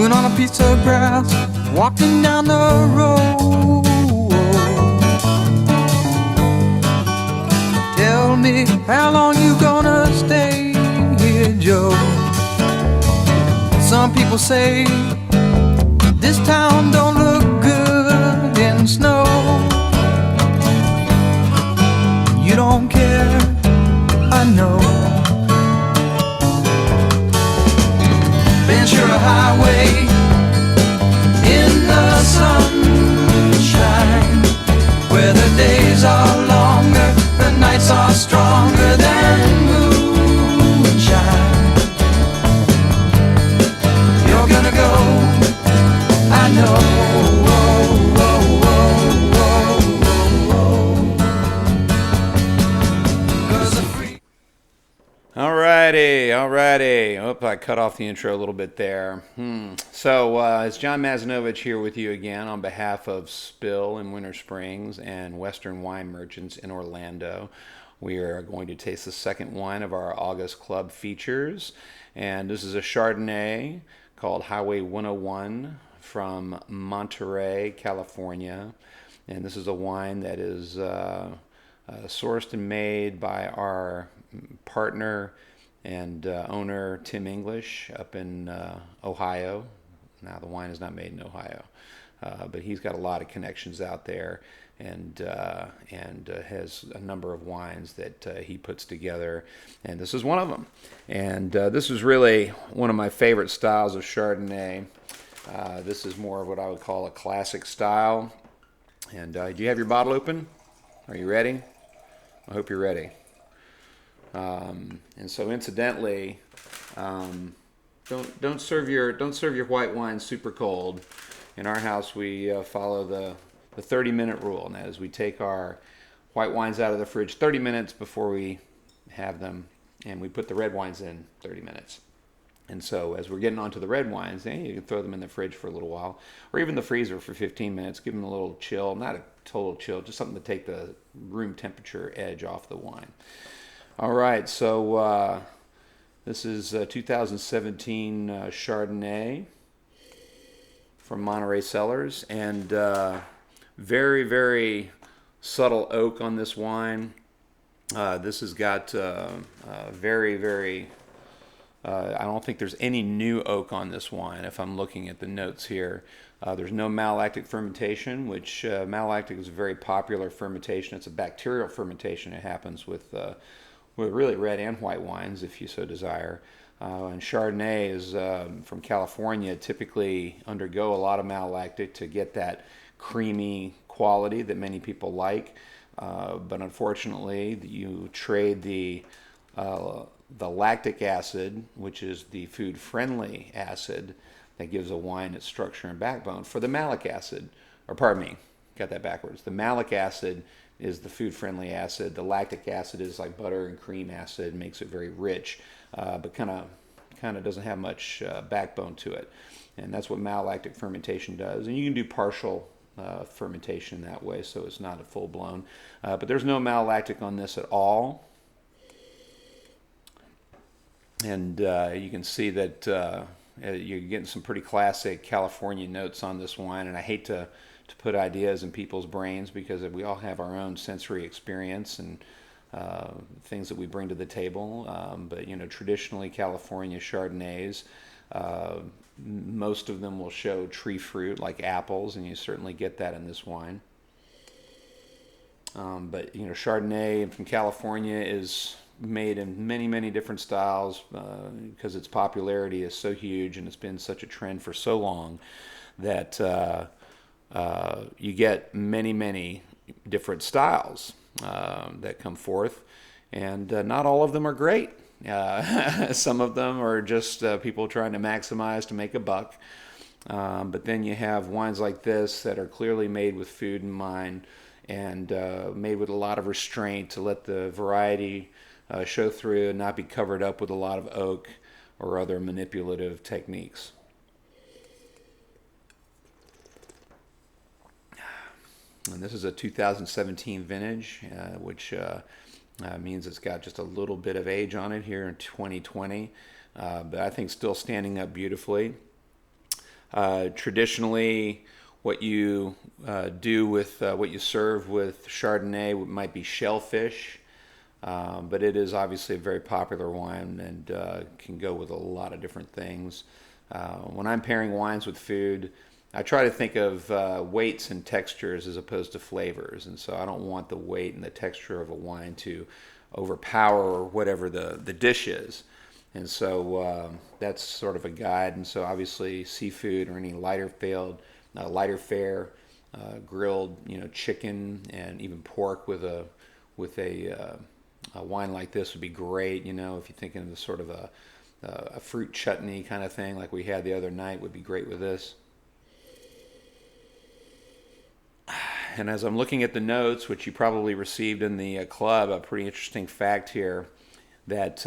chewing on a piece of grass, walking down the road. Tell me, how long you gonna stay here, Joe? Some people say this town don't look good in snow. You don't care, I know. Ventura Highway in the sunshine, where the days are longer, the nights are stronger than moonshine. You're gonna go, I know. Alrighty. Oop, I cut off the intro a little bit there. So it's John Mazz here with you again on behalf of Spill in Winter Springs and Western Wine Merchants in Orlando. We are going to taste the second wine of our August Club features, and this is a Chardonnay called Highway 101 from Monterey, California. And this is a wine that is sourced and made by our partner and owner Tim English up in Ohio. Now the wine is not made in Ohio, but he's got a lot of connections out there, and has a number of wines that he puts together, and this is one of them. And this is really one of my favorite styles of Chardonnay. This is more of what I would call a classic style. And do you have your bottle open? Are you ready? I hope you're ready. And so, incidentally, don't serve your white wine super cold. In our house, we follow the 30-minute rule, and that is we take our white wines out of the fridge 30 minutes before we have them, and we put the red wines in 30 minutes. And so, as we're getting onto the red wines, you can throw them in the fridge for a little while, or even the freezer for 15 minutes. Give them a little chill, not a total chill, just something to take the room temperature edge off the wine. All right, so this is 2017 Chardonnay from Monterey Cellars, and very, very subtle oak on this wine. This has got very, very, I don't think there's any new oak on this wine if I'm looking at the notes here. There's no malolactic fermentation, which malolactic is a very popular fermentation. It's a bacterial fermentation. It happens with really red and white wines, if you so desire. And Chardonnay is from California, typically undergo a lot of malolactic to get that creamy quality that many people like. But unfortunately, you trade the lactic acid, which is the food-friendly acid that gives a wine its structure and backbone, for the malic acid. Or pardon me, got that backwards. The malic acid is the food-friendly acid. The lactic acid is like butter and cream acid, makes it very rich, but kind of doesn't have much backbone to it. And that's what malolactic fermentation does. And you can do partial fermentation that way, so it's not a full-blown. But there's no malolactic on this at all. And you can see that you're getting some pretty classic California notes on this wine. And I hate to put ideas in people's brains, because we all have our own sensory experience and things that we bring to the table. But traditionally California Chardonnays, most of them will show tree fruit like apples, and you certainly get that in this wine. But Chardonnay from California is made in many, many different styles because its popularity is so huge, and it's been such a trend for so long that you get many, many different styles that come forth, and not all of them are great. Some of them are just people trying to maximize to make a buck. But then you have wines like this that are clearly made with food in mind, and made with a lot of restraint to let the variety show through and not be covered up with a lot of oak or other manipulative techniques. And this is a 2017 vintage, which means it's got just a little bit of age on it here in 2020, but I think still standing up beautifully. Traditionally, what you do with what you serve with Chardonnay might be shellfish, but it is obviously a very popular wine and can go with a lot of different things. When I'm pairing wines with food, I try to think of weights and textures as opposed to flavors, and so I don't want the weight and the texture of a wine to overpower whatever the dish is. And so that's sort of a guide. And so obviously seafood or any lighter fare, grilled, chicken and even pork with a wine like this would be great. If you're thinking of the sort of a fruit chutney kind of thing like we had the other night, would be great with this. And as I'm looking at the notes, which you probably received in the club, a pretty interesting fact here that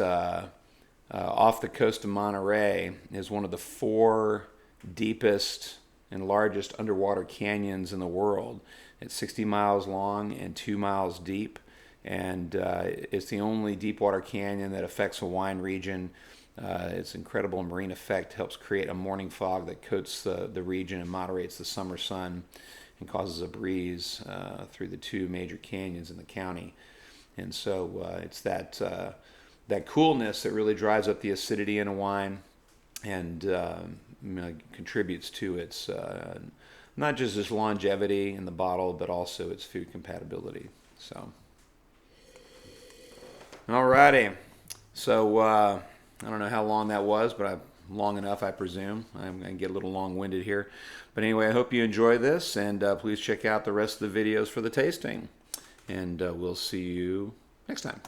off the coast of Monterey is one of the 4 deepest and largest underwater canyons in the world. It's 60 miles long and 2 miles deep, and it's the only deep water canyon that affects a wine region. Its incredible marine effect helps create a morning fog that coats the region and moderates the summer sun and causes a breeze through the 2 major canyons in the county. And so it's that coolness that really drives up the acidity in a wine and contributes to its not just its longevity in the bottle, but also its food compatibility. So, alrighty. So I don't know how long that was, but long enough, I presume. I'm going to get a little long-winded here. But anyway, I hope you enjoy this, and please check out the rest of the videos for the tasting. And we'll see you next time.